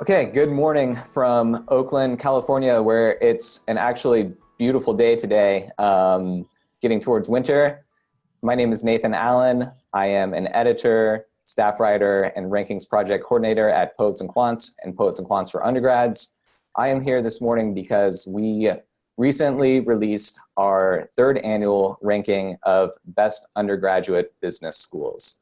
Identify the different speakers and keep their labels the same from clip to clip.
Speaker 1: Okay, good morning from Oakland, California, where it's an actually beautiful day today, getting towards winter. My name is Nathan Allen. I am an editor, staff writer, and rankings project coordinator at Poets&Quants and Poets&Quants for undergrads. I am here this morning because we recently released our third annual ranking of best undergraduate business schools.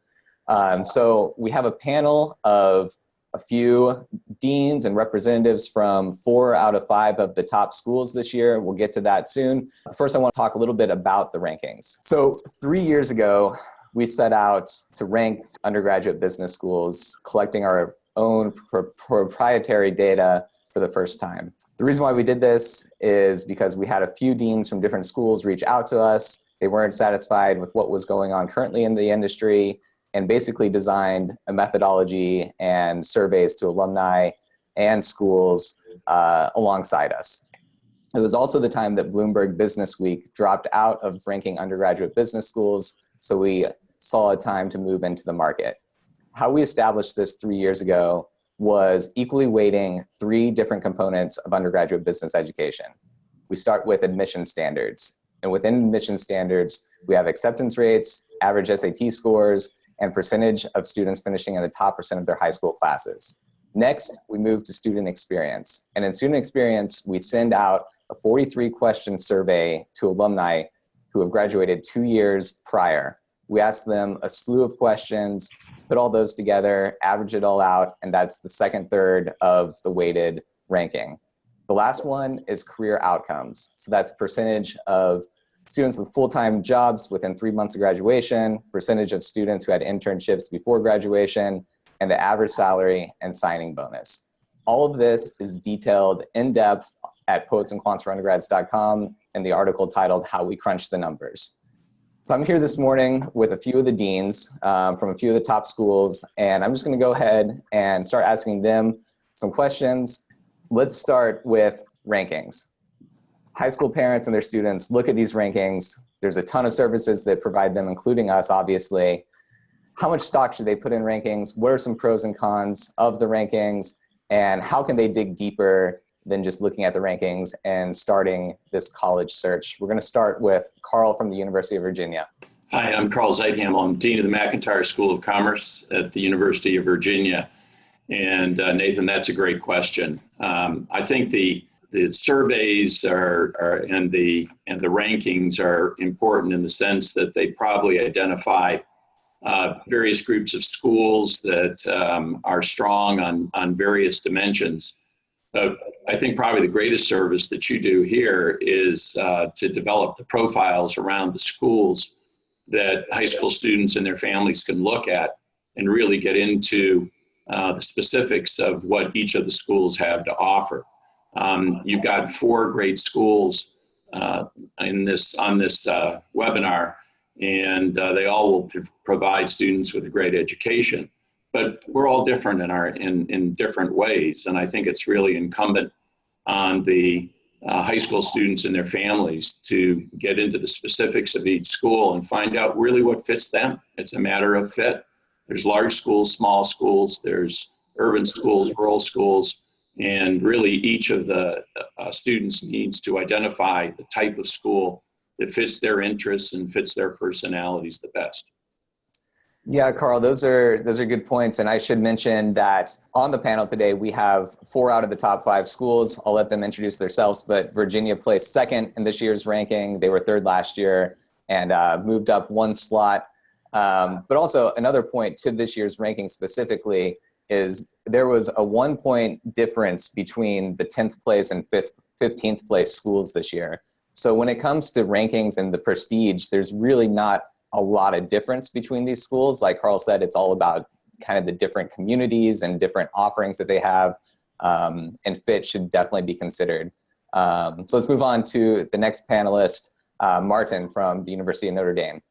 Speaker 1: So we have a panel of a few deans and representatives from 4 out of 5 of the top schools this year. We'll get to that soon. First, I want to talk a little bit about the rankings. So 3 years ago, we set out to rank undergraduate business schools, collecting our own proprietary data for the first time. The reason why we did this is because we had a few deans from different schools reach out to us. They weren't satisfied with what was going on currently in the industry, and basically designed a methodology and surveys to alumni and schools alongside us. It was also the time that Bloomberg Business Week dropped out of ranking undergraduate business schools, so we saw a time to move into the market. How we established this 3 years ago was equally weighting 3 different components of undergraduate business education. We start with admission standards, and within admission standards, we have acceptance rates, average SAT scores, and percentage of students finishing in the top % of their high school classes. Next, we move to student experience. And in student experience, we send out a 43-question survey to alumni who have graduated 2 years prior. We ask them a slew of questions, put all those together, average it all out, and that's the second third of the weighted ranking. The last one is career outcomes. So that's percentage of students with full-time jobs within 3 months of graduation, percentage of students who had internships before graduation, and the average salary and signing bonus. All of this is detailed in depth at poetsandquantsforundergrads.com in the article titled How We Crunch the Numbers. So I'm here this morning with a few of the deans from a few of the top schools, and I'm just gonna go ahead and start asking them some questions. Let's start with rankings. High school parents and their students look at these rankings. There's a ton of services that provide them, including us, obviously. How much stock should they put in rankings? What are some pros and cons of the rankings? And how can they dig deeper than just looking at the rankings and starting this college search? We're gonna start with Carl from the University of Virginia.
Speaker 2: Hi, I'm Carl Zeitham. I'm Dean of the McIntyre School of Commerce at the University of Virginia. And Nathan, that's a great question. I think the surveys and the rankings are important in the sense that they probably identify various groups of schools that are strong on various dimensions. But I think probably the greatest service that you do here is to develop the profiles around the schools that high school students and their families can look at and really get into the specifics of what each of the schools have to offer. You've got 4 great schools on this webinar, and they all will provide students with a great education. But we're all different in different ways, and I think it's really incumbent on the high school students and their families to get into the specifics of each school and find out really what fits them. It's a matter of fit. There's large schools, small schools, there's urban schools, rural schools. And really each of the students needs to identify the type of school that fits their interests and fits their personalities the best.
Speaker 1: Yeah, Carl, those are good points. And I should mention that on the panel today, we have 4 out of the top 5 schools. I'll let them introduce themselves, but Virginia placed 2nd in this year's ranking. They were 3rd last year and moved up 1 slot. But also another point to this year's ranking specifically is there was a 1-point difference between the 10th place and 15th place schools this year. So when it comes to rankings and the prestige, there's really not a lot of difference between these schools. Like Carl said, it's all about kind of the different communities and different offerings that they have, and fit should definitely be considered. So let's move on to the next panelist, Martin from the University of Notre Dame.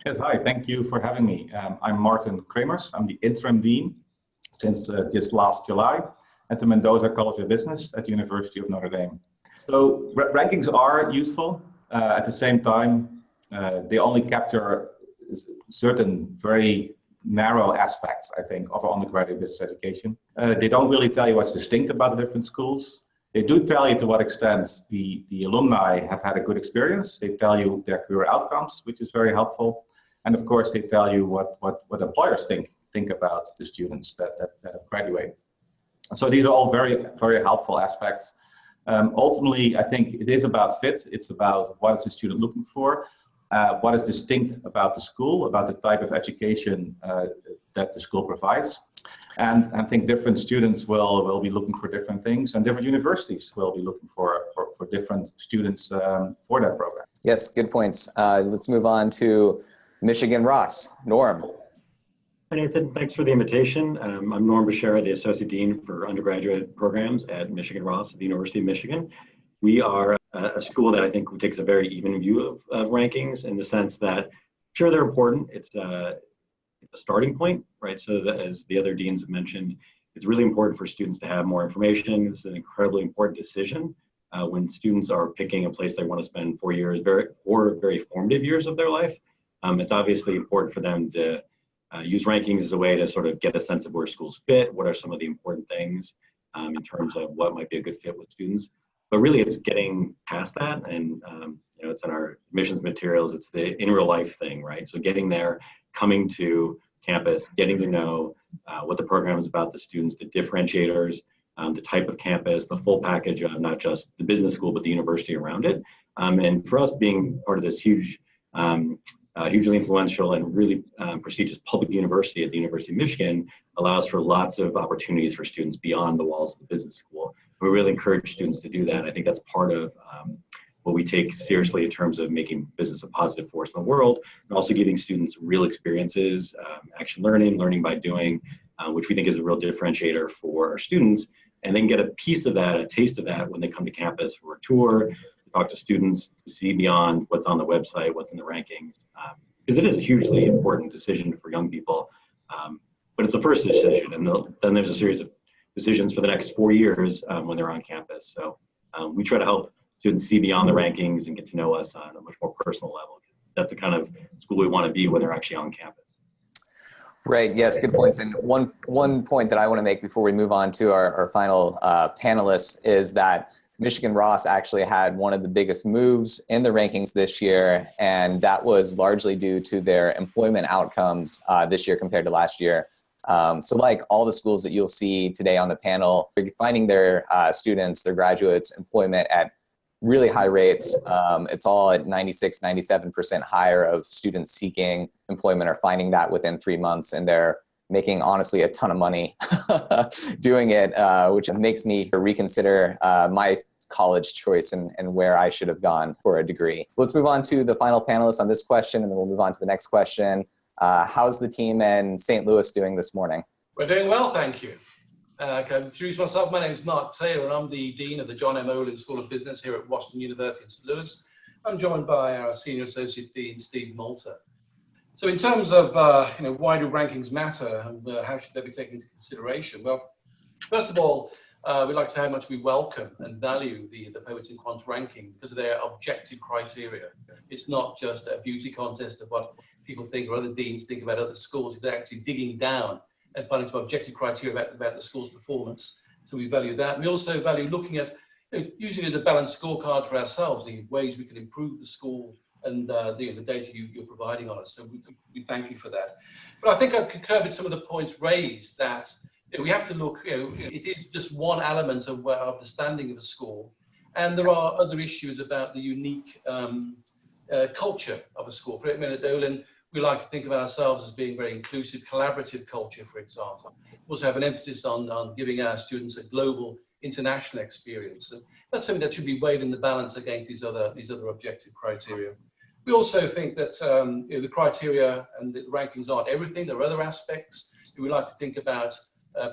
Speaker 3: Yes, hi, thank you for having me. I'm Martin Kremers. I'm the interim dean since this last July at the Mendoza College of Business at the University of Notre Dame. So rankings are useful. At the same time, they only capture certain very narrow aspects, I think, of our undergraduate business education. They don't really tell you what's distinct about the different schools. They do tell you to what extent the alumni have had a good experience. They tell you their career outcomes, which is very helpful. And of course, they tell you what employers think about the students that have graduated. So these are all very, very helpful aspects. Ultimately, I think it is about fit. It's about what is the student looking for, what is distinct about the school, about the type of education that the school provides. And I think different students will be looking for different things, and different universities will be looking for different students for that program.
Speaker 1: Yes, good points. Let's move on to Michigan Ross. Norm.
Speaker 4: Hi, Nathan. Thanks for the invitation. I'm Norm Bashara, the Associate Dean for Undergraduate Programs at Michigan Ross at the University of Michigan. We are a school that I think takes a very even view of rankings, in the sense that, sure, they're important. It's a starting point, right? So that, as the other deans have mentioned, it's really important for students to have more information. This is an incredibly important decision when students are picking a place they want to spend 4 years, four very formative years of their life. It's obviously important for them to use rankings as a way to sort of get a sense of where schools fit, what are some of the important things in terms of what might be a good fit with students. But really, it's getting past that, and it's in our admissions materials. It's the in real life thing, right? So getting there, coming to campus, getting to know what the program is about, the students, the differentiators, the type of campus, the full package of not just the business school, but the university around it. And for us, being part of this hugely influential and really prestigious public university at the University of Michigan allows for lots of opportunities for students beyond the walls of the business school. We really encourage students to do that. I think that's part of what we take seriously in terms of making business a positive force in the world, and also giving students real experiences, action learning by doing, which we think is a real differentiator for our students. And then get a piece of that, a taste of that, when they come to campus for a tour, to talk to students, to see beyond what's on the website, what's in the rankings, because it is a hugely important decision for young people. But it's the first decision, and then there's a series of decisions for the next 4 years when they're on campus. So we try to help students see beyond the rankings and get to know us on a much more personal level. That's the kind of school we want to be when they're actually on campus.
Speaker 1: Right. Yes. Good points. And one point that I want to make before we move on to our final panelists is that Michigan Ross actually had one of the biggest moves in the rankings this year, and that was largely due to their employment outcomes this year compared to last year. So like all the schools that you'll see today on the panel, they're finding their students, their graduates, employment at really high rates. It's all at 96, 97% higher of students seeking employment or finding that within 3 months. And they're making, honestly, a ton of money doing it, which makes me reconsider my college choice and where I should have gone for a degree. Let's move on to the final panelist on this question, and then we'll move on to the next question. How's the team in St. Louis doing this morning?
Speaker 5: We're doing well, thank you. Can I introduce myself? My name is Mark Taylor, and I'm the Dean of the John M. Olin School of Business here at Washington University in St. Louis. I'm joined by our Senior Associate Dean, Steve Malta. So in terms of why do rankings matter, and how should they be taken into consideration? Well, first of all, we'd like to say how much we welcome and value the Poets&Quants ranking because of their objective criteria. It's not just a beauty contest of what people think or other deans think about other schools. They're actually digging down and finding some objective criteria about the school's performance. So we value that. We also value looking at, using it as a balanced scorecard for ourselves, the ways we can improve the school and the data you're providing on us. So we thank you for that. But I think I concur with some of the points raised that we have to look, it is just one element of the standing of a school. And there are other issues about the unique culture of a school. For at Olin, we like to think of ourselves as being very inclusive, collaborative culture, for example. We also have an emphasis on giving our students a global, international experience. And that's something that should be weighed in the balance against these other objective criteria. We also think that the criteria and the rankings aren't everything. There are other aspects. We like to think about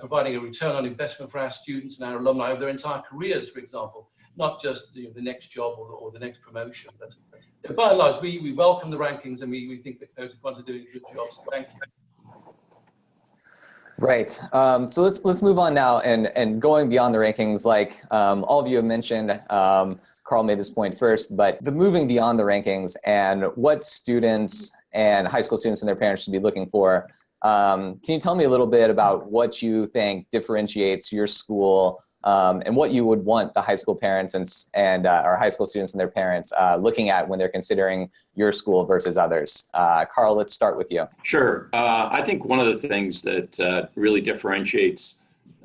Speaker 5: providing a return on investment for our students and our alumni over their entire careers, for example, not just the next job or the next promotion. But by and large, we welcome the rankings, and we think that Poets&Quants are doing a good job. So thank you.
Speaker 1: Right. So let's move on now and going beyond the rankings, like all of you have mentioned. Carl made this point first, but the moving beyond the rankings and what students and high school students and their parents should be looking for Can you tell me a little bit about what you think differentiates your school and what you would want the high school parents and or high school students and their parents looking at when they're considering your school versus others? Carl, let's start with you.
Speaker 2: Sure. I think one of the things that really differentiates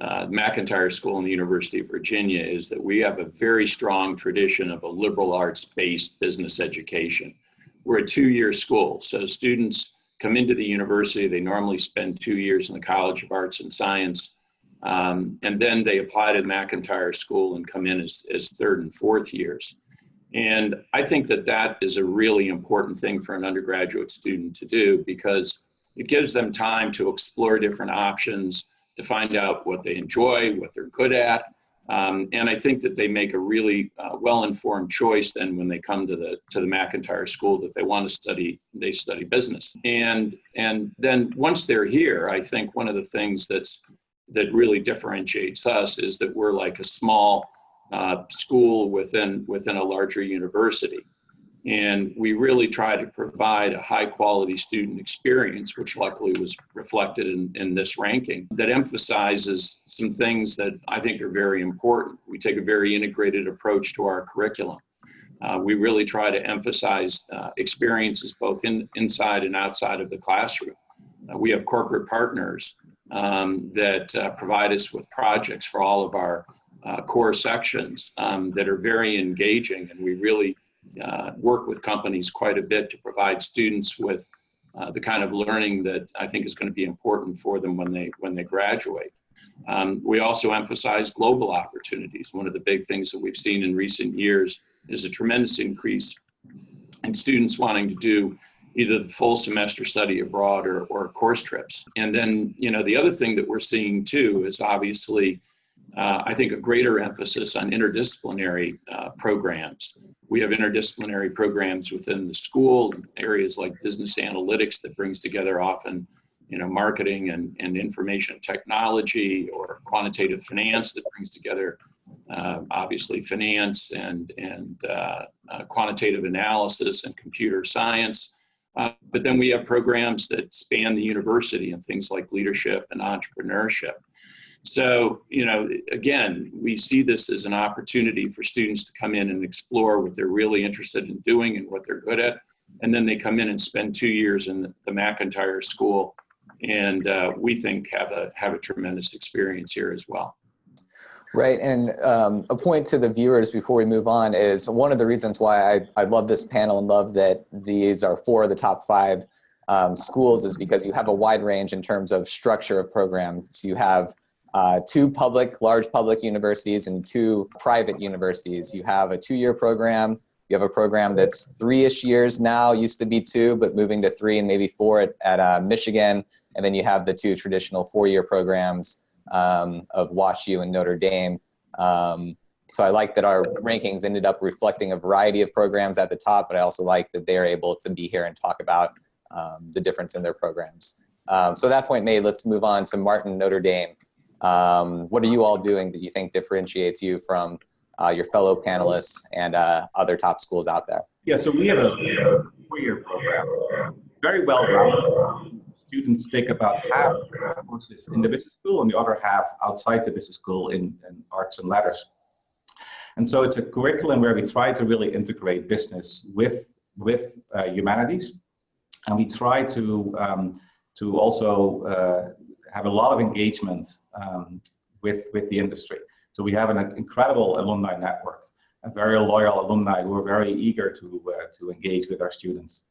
Speaker 2: McIntire School and the University of Virginia is that we have a very strong tradition of a liberal arts-based business education. We're a two-year school, so students come into the university, they normally spend 2 years in the College of Arts and Science, and then they apply to McIntire School and come in as third and fourth years. And I think that that is a really important thing for an undergraduate student to do, because it gives them time to explore different options, to find out what they enjoy, what they're good at. And I think that they make a really well-informed choice then when they come to the McIntire School that they want to study, they study business. And then once they're here, I think one of the things that really differentiates us is that we're like a small school within a larger university. And we really try to provide a high quality student experience, which luckily was reflected in this ranking, that emphasizes some things that I think are very important. We take a very integrated approach to our curriculum. We really try to emphasize experiences both inside and outside of the classroom. We have corporate partners that provide us with projects for all of our core sections that are very engaging, and we really work with companies quite a bit to provide students with the kind of learning that I think is going to be important for them when they graduate. We also emphasize global opportunities. One of the big things that we've seen in recent years is a tremendous increase in students wanting to do either the full semester study abroad or course trips. And then, the other thing that we're seeing too is obviously I think a greater emphasis on interdisciplinary programs. We have interdisciplinary programs within the school, areas like business analytics that brings together often, marketing and information technology, or quantitative finance that brings together obviously finance and quantitative analysis and computer science. But then we have programs that span the university and things like leadership and entrepreneurship. So, again, we see this as an opportunity for students to come in and explore what they're really interested in doing and what they're good at. And then they come in and spend 2 years in the McIntire School, and we think have a tremendous experience here as well.
Speaker 1: Right, and a point to the viewers before we move on is one of the reasons why I love this panel and love that these are 4 of the top 5 schools is because you have a wide range in terms of structure of programs. You have 2 large public universities and 2 private universities. You have a 2-year program. You have a program that's 3-ish years now, used to be 2, but moving to 3 and maybe 4 at Michigan. And then you have the 2 traditional 4-year programs of WashU and Notre Dame. So I like that our rankings ended up reflecting a variety of programs at the top, but I also like that they're able to be here and talk about the difference in their programs. So at that point made, let's move on to Martin, Notre Dame. What are you all doing that you think differentiates you from your fellow panelists and other top schools out there?
Speaker 3: Yeah, so we have a 4-year program, very well rounded. Students take about half of courses in the business school and the other half outside the business school in arts and letters. And so it's a curriculum where we try to really integrate business with humanities, and we try to also have a lot of engagement with the industry. So we have an incredible alumni network, a very loyal alumni who are very eager to engage with our students.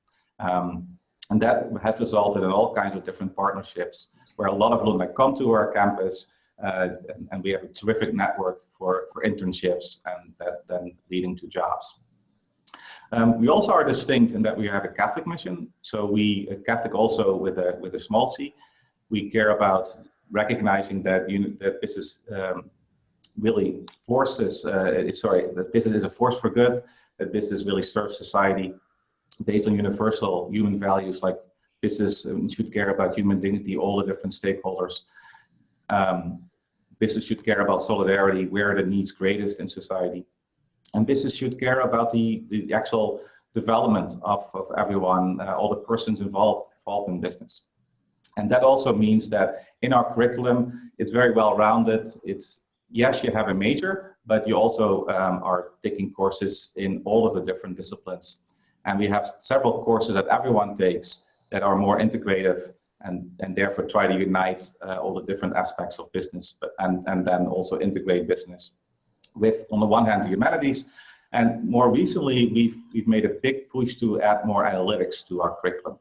Speaker 3: And that has resulted in all kinds of different partnerships where a lot of alumni come to our campus, and we have a terrific network for internships and that then leading to jobs. We also are distinct in that we have a Catholic mission. So we Catholic also with a small c. We care about recognizing that that business really forces. That business is a force for good. That business really serves society based on universal human values like business should care about human dignity, all the different stakeholders. Business should care about solidarity, where the needs greatest in society. And business should care about the actual development of everyone, all the persons involved in business. And that also means that in our curriculum, it's very well rounded. It's, yes, you have a major, but you also are taking courses in all of the different disciplines. And we have several courses that everyone takes that are more integrative and therefore try to unite all the different aspects of business, and then also integrate business with, on the one hand, the humanities. And more recently, we've made a big push to add more analytics to our curriculum.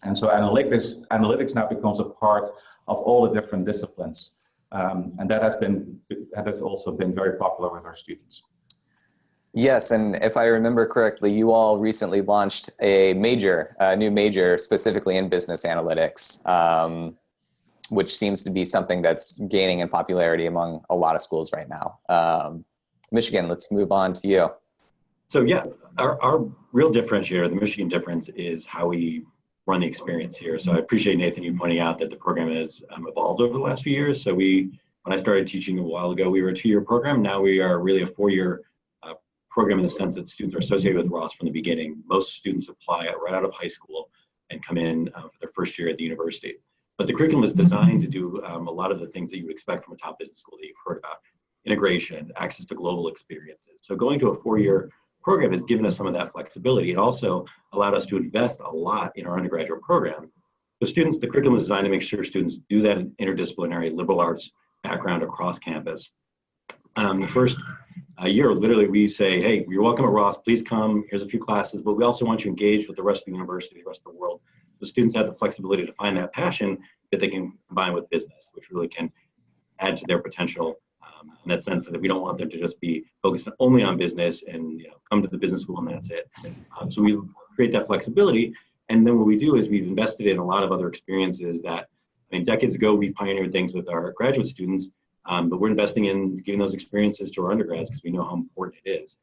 Speaker 3: And so analytics now becomes a part of all the different disciplines. And that has also been very popular with our students.
Speaker 1: Yes, and if I remember correctly, you all recently launched a new major specifically in business analytics, which seems to be something that's gaining in popularity among a lot of schools right now. Michigan, let's move on to you.
Speaker 4: So yeah, our real differentiator, the Michigan difference, is how we run the experience here. So I appreciate, Nathan, you pointing out that the program has evolved over the last few years. So when I started teaching a while ago, we were a 2-year program. Now we are really a 4-year program in the sense that students are associated with Ross from the beginning. Most students apply right out of high school and come in for their first year at the university. But the curriculum is designed to do a lot of the things that you would expect from a top business school that you've heard about: integration, access to global experiences. So going to a 4-year program has given us some of that flexibility. It also allowed us to invest a lot in our undergraduate program. So the curriculum is designed to make sure students do that interdisciplinary liberal arts background across campus. The first year, literally, we say, hey, you're welcome at Ross, please come, here's a few classes, but we also want you engaged with the rest of the university, the rest of the world. So students have the flexibility to find that passion that they can combine with business, which really can add to their potential. In that sense, that we don't want them to just be focused only on business and come to the business school and that's it. So we create that flexibility, and then what we do is we've invested in a lot of other experiences that, decades ago we pioneered things with our graduate students, but we're investing in giving those experiences to our undergrads because we know how important it is.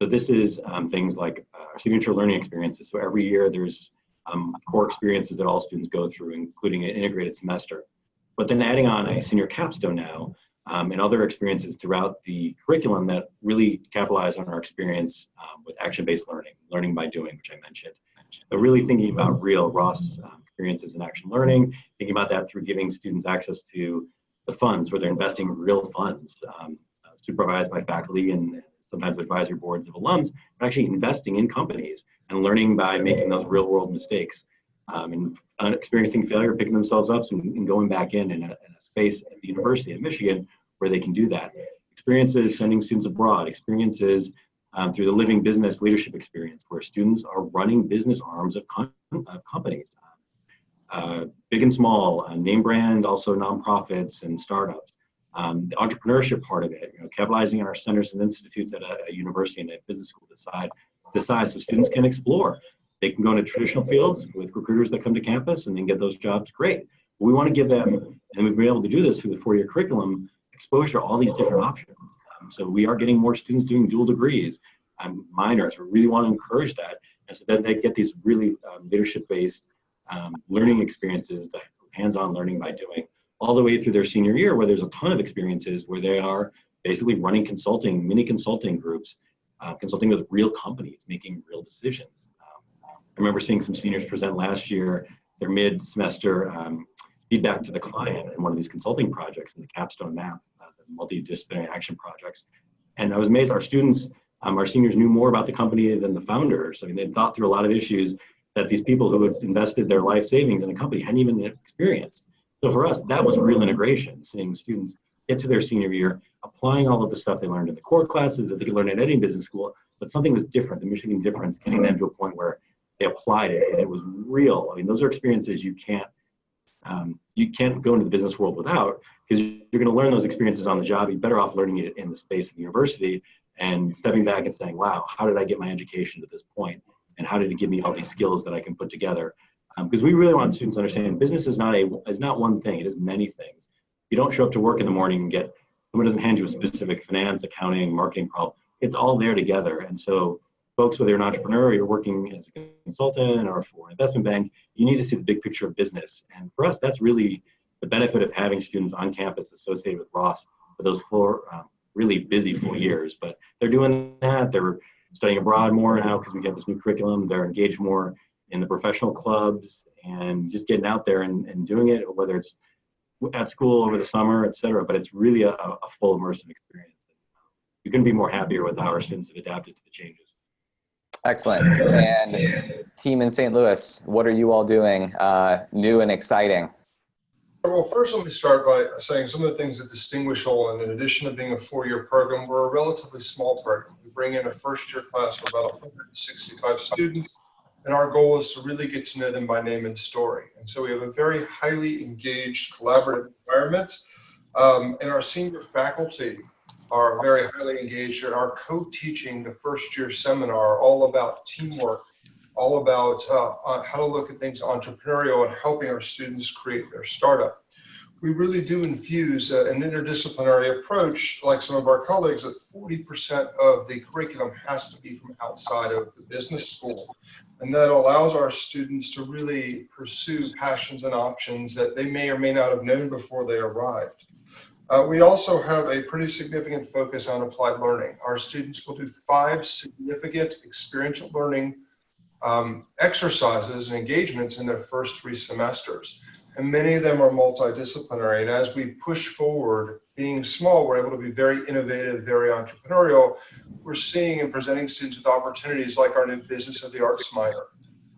Speaker 4: So this is things like our signature learning experiences. So every year there's core experiences that all students go through, including an integrated semester. But then adding on a senior capstone now, and other experiences throughout the curriculum that really capitalize on our experience with action-based learning by doing, which I mentioned. But really thinking about real Ross experiences in action learning, thinking about that through giving students access to the funds where they're investing real funds, supervised by faculty and sometimes advisory boards of alums, but actually investing in companies and learning by making those real world mistakes and experiencing failure, picking themselves up and going back in a space at the University of Michigan where they can do that. Experiences sending students abroad, experiences through the living business leadership experience where students are running business arms of companies, big and small, name brand, also nonprofits and startups. The entrepreneurship part of it, capitalizing on our centers and institutes at a university and a business school decide so students can explore. They can go into traditional fields with recruiters that come to campus and then get those jobs, great. We want to give them, and we've been able to do this through the 4-year curriculum, exposure to all these different options. So we are getting more students doing dual degrees, minors. We really want to encourage that. And so then they get these really leadership-based learning experiences, that hands-on learning by doing, all the way through their senior year, where there's a ton of experiences where they are basically running mini consulting groups, consulting with real companies, making real decisions. I remember seeing some seniors present last year their mid-semester feedback to the client in one of these consulting projects in the capstone map, the multidisciplinary action projects. And I was amazed our students, our seniors knew more about the company than the founders. They'd thought through a lot of issues that these people who had invested their life savings in a company hadn't even experienced. So for us, that was real integration, seeing students get to their senior year, applying all of the stuff they learned in the core classes that they could learn at any business school, but something that's different, the Michigan difference, getting them to a point where they applied it and it was real. Those are experiences you can't go into the business world without, because you're going to learn those experiences on the job. You're better off learning it in the space of the university and stepping back and saying, wow, how did I get my education to this point? And how did it give me all these skills that I can put together? Because we really want students to understand business is not one thing, it is many things. You don't show up to work in the morning and someone doesn't hand you a specific finance, accounting, marketing problem. It's all there together. And so folks, whether you're an entrepreneur or you're working as a consultant or for an investment bank, you need to see the big picture of business. And for us, that's really the benefit of having students on campus associated with Ross for those 4 really busy full years. But they're doing that. They're studying abroad more now because we get this new curriculum. They're engaged more in the professional clubs, and just getting out there and doing it, whether it's at school over the summer, et cetera. But it's really a full immersive experience. You couldn't be more happier with how our students have adapted to the changes.
Speaker 1: Excellent. And team in St. Louis, what are you all doing new and exciting?
Speaker 6: Well, first let me start by saying some of the things that distinguish Olin. In addition to being a 4-year program, we're a relatively small program. We bring in a first-year class of about 165 students, and our goal is to really get to know them by name and story. And so we have a very highly engaged, collaborative environment, and our senior faculty are very highly engaged and are co-teaching the first-year seminar all about teamwork, all about how to look at things entrepreneurial and helping our students create their startup. We really do infuse an interdisciplinary approach, like some of our colleagues, that 40% of the curriculum has to be from outside of the business school. And that allows our students to really pursue passions and options that they may or may not have known before they arrived. We also have a pretty significant focus on applied learning. Our students will do 5 significant experiential learning exercises and engagements in their first 3 semesters. And many of them are multidisciplinary. And as we push forward, being small, we're able to be very innovative, very entrepreneurial. We're seeing and presenting students with opportunities like our new Business of the Arts minor,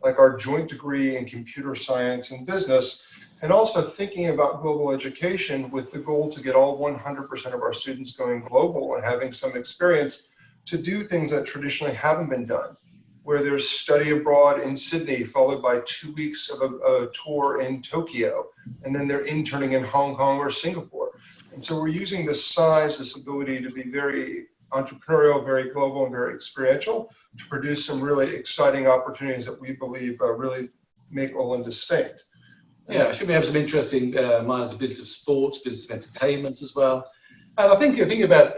Speaker 6: like our joint degree in computer science and business, and also thinking about global education with the goal to get all 100% of our students going global and having some experience to do things that traditionally haven't been done, where there's study abroad in Sydney, followed by 2 weeks of a tour in Tokyo, and then they're interning in Hong Kong or Singapore. And so we're using this size, this ability to be very entrepreneurial, very global, and very experiential to produce some really exciting opportunities that we believe really make Olin distinct.
Speaker 5: Yeah, I think we have some interesting minors of business of sports, business of entertainment as well. And I think you're thinking about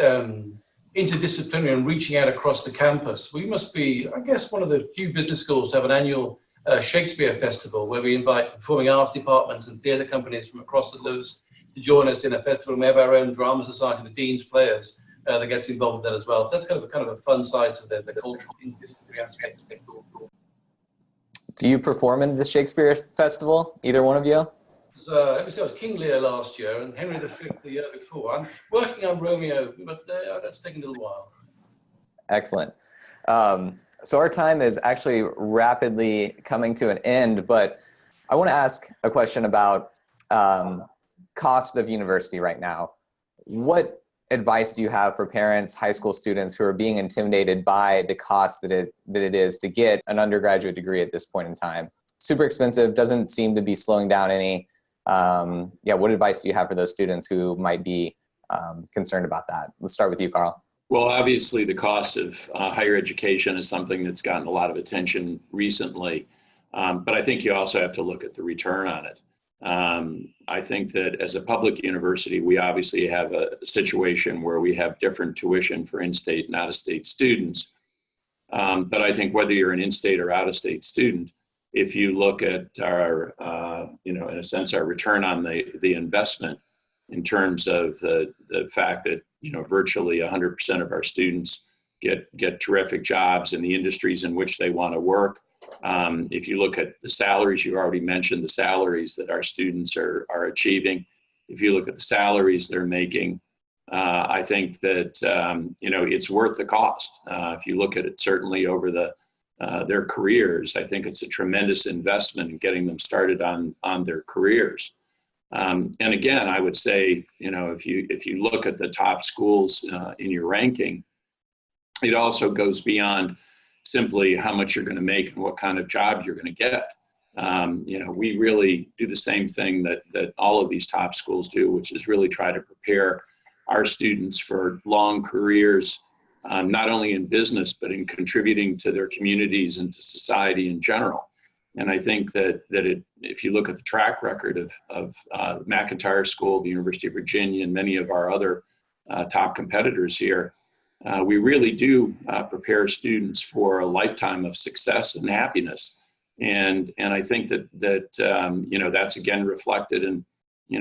Speaker 5: interdisciplinary and reaching out across the campus. We must be, I guess, one of the few business schools to have an annual Shakespeare Festival where we invite performing arts departments and theatre companies from across the Lewis to join us in a festival. And we have our own drama society, the Dean's Players, that gets involved with that as well. So that's kind of a fun side to the cultural interdisciplinary aspect.
Speaker 1: Do you perform in the Shakespeare Festival, either one of you?
Speaker 5: Let me say, it was King Lear last year and Henry V the year before. I'm working on Romeo, but that's taking a little while.
Speaker 1: Excellent. So our time is actually rapidly coming to an end, but I want to ask a question about cost of university right now. What advice do you have for parents, high school students who are being intimidated by the cost that it is to get an undergraduate degree at this point in time? Super expensive, doesn't seem to be slowing down any. What advice do you have for those students who might be concerned about that? Let's start with you, Carl.
Speaker 2: Well, obviously the cost of higher education is something that's gotten a lot of attention recently, but I think you also have to look at the return on it. I think that as a public university, we obviously have a situation where we have different tuition for in-state and out-of-state students. But I think whether you're an in-state or out-of-state student, if you look at our, in a sense, our return on the investment in terms of the fact that, virtually 100% of our students get terrific jobs in the industries in which they want to work. If you look at the salaries, you already mentioned the salaries that our students are achieving. If you look at the salaries they're making, I think that, it's worth the cost. If you look at it certainly over their careers, I think it's a tremendous investment in getting them started on their careers. And again, I would say, if you look at the top schools in your ranking, it also goes beyond simply how much you're going to make and what kind of job you're going to get. We really do the same thing that all of these top schools do, which is really try to prepare our students for long careers, not only in business, but in contributing to their communities and to society in general. And I think that if you look at the track record of McIntyre School, the University of Virginia, and many of our other top competitors here, we really do prepare students for a lifetime of success and happiness. And I think that that's again reflected in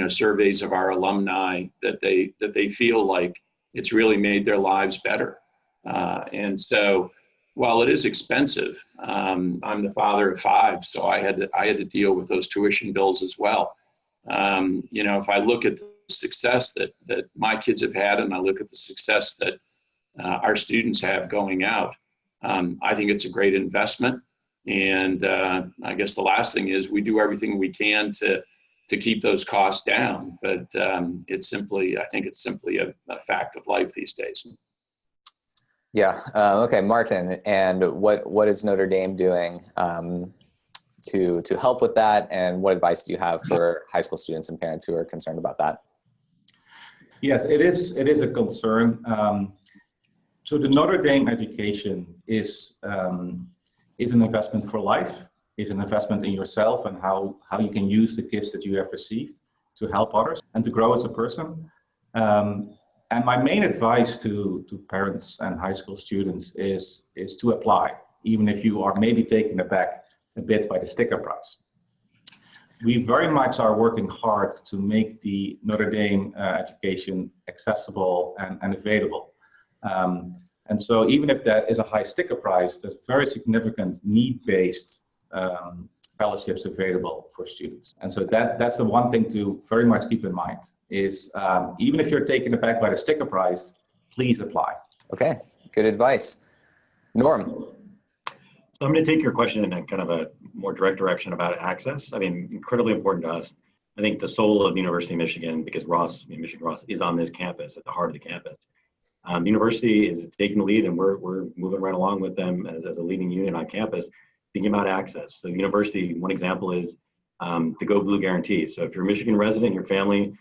Speaker 2: surveys of our alumni that they feel like it's really made their lives better. And so Well, it is expensive. I'm the father of 5, so I had to deal with those tuition bills as well. If I look at the success that my kids have had, and I look at the success that our students have going out, I think it's a great investment. And I guess the last thing is we do everything we can to keep those costs down. But I think it's simply a fact of life these days.
Speaker 1: Yeah. Okay, Martin. And what is Notre Dame doing to help with that? And what advice do you have for high school students and parents who are concerned about that?
Speaker 3: Yes, it is a concern. So the Notre Dame education is an investment for life, is an investment in yourself and how you can use the gifts that you have received to help others and to grow as a person. And my main advice to parents and high school students is to apply, even if you are maybe taken aback a bit by the sticker price. We very much are working hard to make the Notre Dame education accessible and available. And so even if that is a high sticker price, there's very significant need-based fellowships available for students. And so that's the one thing to very much keep in mind is even if you're taken aback by the sticker price, please apply. Okay,
Speaker 1: good advice. Norm.
Speaker 4: So I'm going to take your question in a kind of a more direct direction about access. I mean, incredibly important to us. I think the soul of the University of Michigan, because Michigan Ross is on this campus, at the heart of the campus. The university is taking the lead, and we're moving right along with them as a leading unit on campus, thinking about access. So the university, one example is the Go Blue guarantee. So if you're a Michigan resident, your family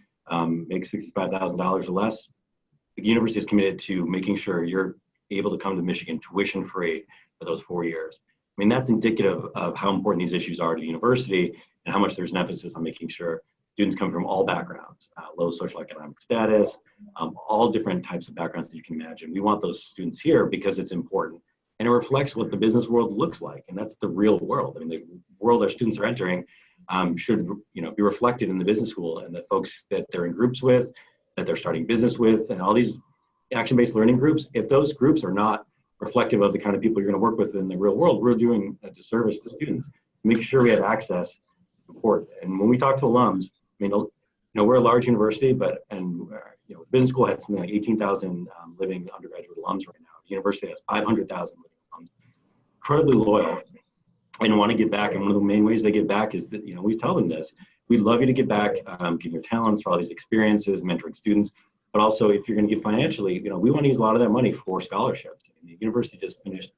Speaker 4: makes $65,000 or less, the university is committed to making sure you're able to come to Michigan tuition free for those 4 years. I mean, that's indicative of how important these issues are to the university and how much there's an emphasis on making sure students come from all backgrounds, low socioeconomic status, all different types of backgrounds that you can imagine. We want those students here because it's important and it reflects what the business world looks like, and that's the real world. I mean, the world our students are entering should be reflected in the business school and the folks that they're in groups with, that they're starting business with, and all these action-based learning groups. If those groups are not reflective of the kind of people you're going to work with in the real world, we're doing a disservice to students. Make sure we have access to support. And when we talk to alums, I mean, we're a large university, business school has something like 18,000 living undergraduate alums right now. The university has 500,000 living alums. Incredibly loyal and want to give back. And one of the main ways they give back is that, we tell them this. We'd love you to give back, give your talents for all these experiences, mentoring students. But also, if you're going to give financially, we want to use a lot of that money for scholarships. The university just finished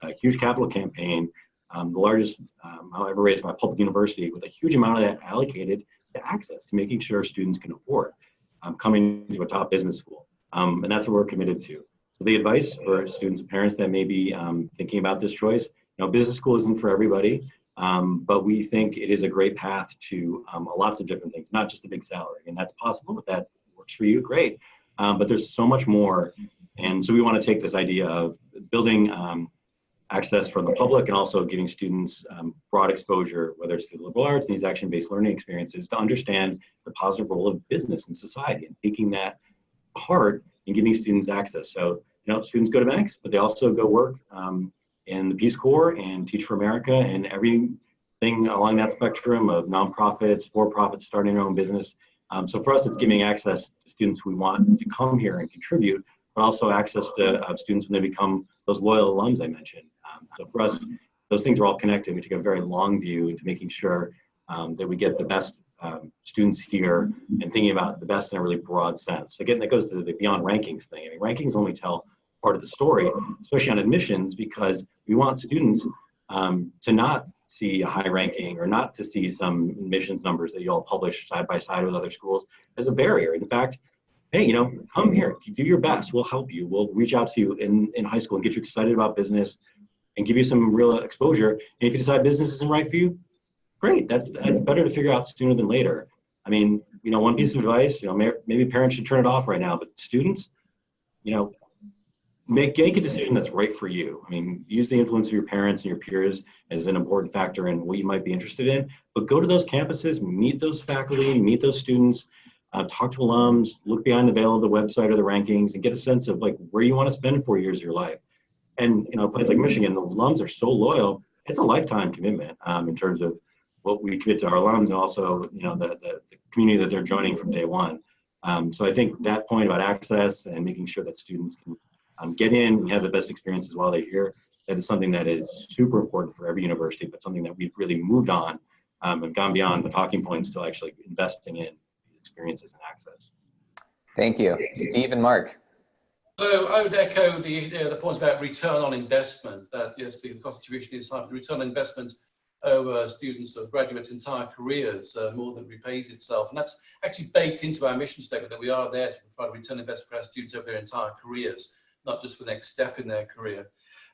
Speaker 4: a huge capital campaign, the largest I'll ever raise by a public university, with a huge amount of that allocated to access, to making sure students can afford coming to a top business school. And that's what we're committed to. So the advice for students and parents that may be thinking about this choice, business school isn't for everybody, but we think it is a great path to lots of different things, not just a big salary. And that's possible. If that works for you, great. But there's so much more. And so we want to take this idea of building access for the public and also giving students broad exposure, whether it's to the liberal arts and these action-based learning experiences, to understand the positive role of business in society and taking that part and giving students access. So, students go to banks, but they also go work in the Peace Corps and Teach for America and everything along that spectrum of nonprofits, for-profits, starting their own business. So for us, it's giving access to students who want to come here and contribute, but also access to students when they become those loyal alums I mentioned. So for us, those things are all connected. We take a very long view into making sure that we get the best students here and thinking about the best in a really broad sense. Again, that goes to the beyond rankings thing. I mean, rankings only tell part of the story, especially on admissions, because we want students to not see a high ranking or not to see some admissions numbers that you all publish side by side with other schools as a barrier. In fact, hey, come here, do your best. We'll help you. We'll reach out to you in high school and get you excited about business and give you some real exposure. And if you decide business isn't right for you, great. That's better to figure out sooner than later. I mean, one piece of advice, maybe parents should turn it off right now, but students, make a decision that's right for you. I mean, use the influence of your parents and your peers as an important factor in what you might be interested in, but go to those campuses, meet those faculty, meet those students, talk to alums, look behind the veil of the website or the rankings and get a sense of where you want to spend 4 years of your life. And a place like Michigan, the alums are so loyal. It's a lifetime commitment in terms of what we commit to our alums, and also the community that they're joining from day one. So I think that point about access and making sure that students can get in and have the best experiences while they're here, that is something that is super important for every university, but something that we've really moved on and gone beyond the talking points to actually investing in these experiences and access.
Speaker 1: Thank you. Steve and Mark.
Speaker 5: So I would echo the points about return on investment, that yes, the cost of tuition is high, but the return on investment over students or graduates' entire careers more than repays itself. And that's actually baked into our mission statement, that we are there to provide return on investment for our students over their entire careers, not just for the next step in their career.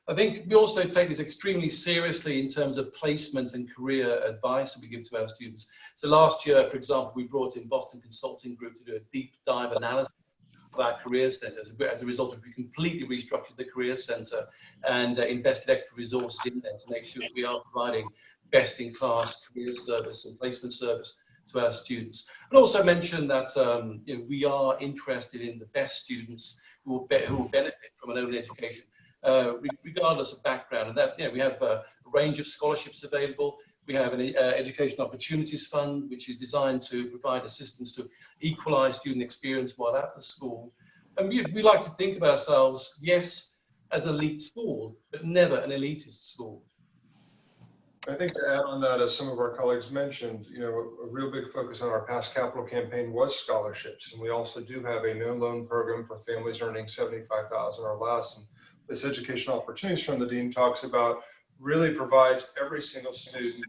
Speaker 5: I think we also take this extremely seriously in terms of placement and career advice that we give to our students. So last year, for example, we brought in Boston Consulting Group to do a deep dive analysis of our career centre. As a result of, we completely restructured the career centre and invested extra resources in there to make sure that we are providing best-in-class career service and placement service to our students. And also mention that we are interested in the best students who will benefit from an early education, regardless of background. And that we have a range of scholarships available. We have an Education Opportunities Fund, which is designed to provide assistance to equalise student experience while at the school. And we like to think of ourselves, yes, as an elite school, but never an elitist school.
Speaker 6: I think to add on that, as some of our colleagues mentioned, a real big focus on our past capital campaign was scholarships. And we also do have a no loan program for families earning $75,000 or less. And this Educational Opportunities Fund the Dean talks about really provides every single student,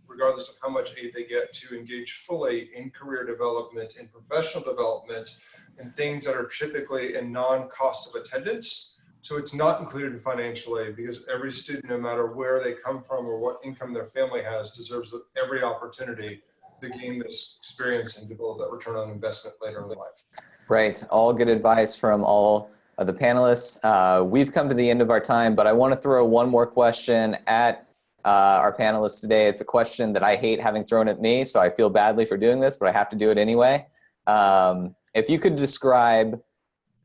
Speaker 6: regardless of how much aid they get, to engage fully in career development, in professional development, and things that are typically a non-cost of attendance. So it's not included in financial aid, because every student, no matter where they come from or what income their family has, deserves every opportunity to gain this experience and develop that return on investment later in life.
Speaker 1: Right. All good advice from all of the panelists. We've come to the end of our time, but I want to throw one more question at our panelists today. It's a question that I hate having thrown at me, so I feel badly for doing this, but I have to do it anyway. If you could describe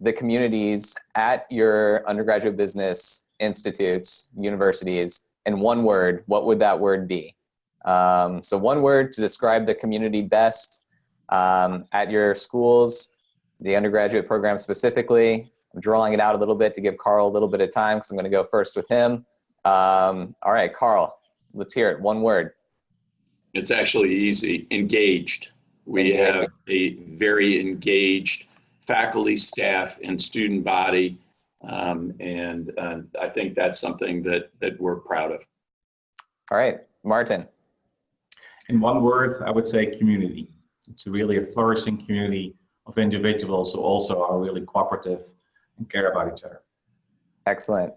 Speaker 1: the communities at your undergraduate business institutes, universities, in one word, what would that word be? So one word to describe the community best at your schools, the undergraduate program specifically. I'm drawing it out a little bit to give Carl a little bit of time, because I'm going to go first with him. All right, Carl, let's hear it. One word.
Speaker 2: It's actually easy. Engaged. We have a very engaged faculty, staff, and student body, and I think that's something that we're proud of.
Speaker 1: All right, Martin.
Speaker 3: In one word, I would say community. It's really a flourishing community of individuals who also are really cooperative and care about each other.
Speaker 1: Excellent.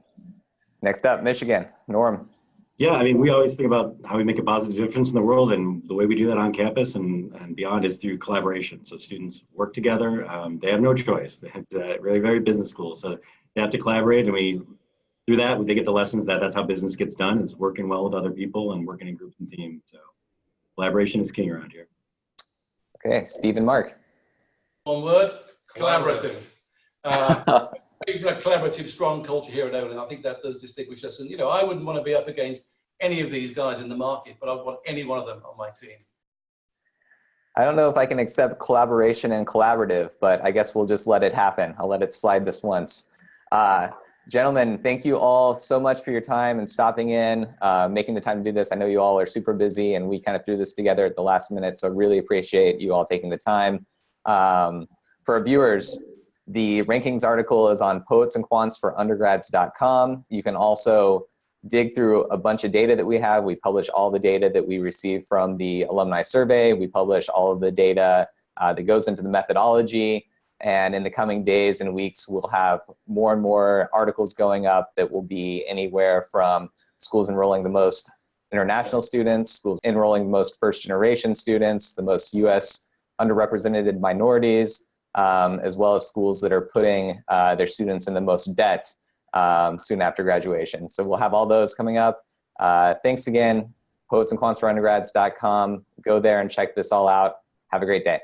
Speaker 1: Next up, Michigan. Norm.
Speaker 4: Yeah, I mean, we always think about how we make a positive difference in the world, and the way we do that on campus and beyond is through collaboration. So students work together. They have no choice. It's really very business school, so they have to collaborate, and through that they get the lessons that that's how business gets done. It's working well with other people and working in groups and teams. So collaboration is king around here.
Speaker 1: Okay, Steve and Mark.
Speaker 5: One word: collaborative. Collaborative, strong culture here at Olin. I think that does distinguish us. And I wouldn't want to be up against any of these guys in the market, but I would want any one of them on my team.
Speaker 1: I don't know if I can accept collaboration and collaborative, but I guess we'll just let it happen. I'll let it slide this once. Gentlemen, thank you all so much for your time and stopping in, making the time to do this. I know you all are super busy, and we kind of threw this together at the last minute, so really appreciate you all taking the time. For our viewers, the rankings article is on Poets&Quants for undergrads.com. You can also dig through a bunch of data that we have. We publish all the data that we receive from the alumni survey. We publish all of the data that goes into the methodology. And in the coming days and weeks, we'll have more and more articles going up that will be anywhere from schools enrolling the most international students, schools enrolling the most first-generation students, the most U.S. underrepresented minorities, as well as schools that are putting their students in the most debt soon after graduation. So we'll have all those coming up. Thanks again, Poets&Quants for undergrads.com. Go there and check this all out. Have a great day.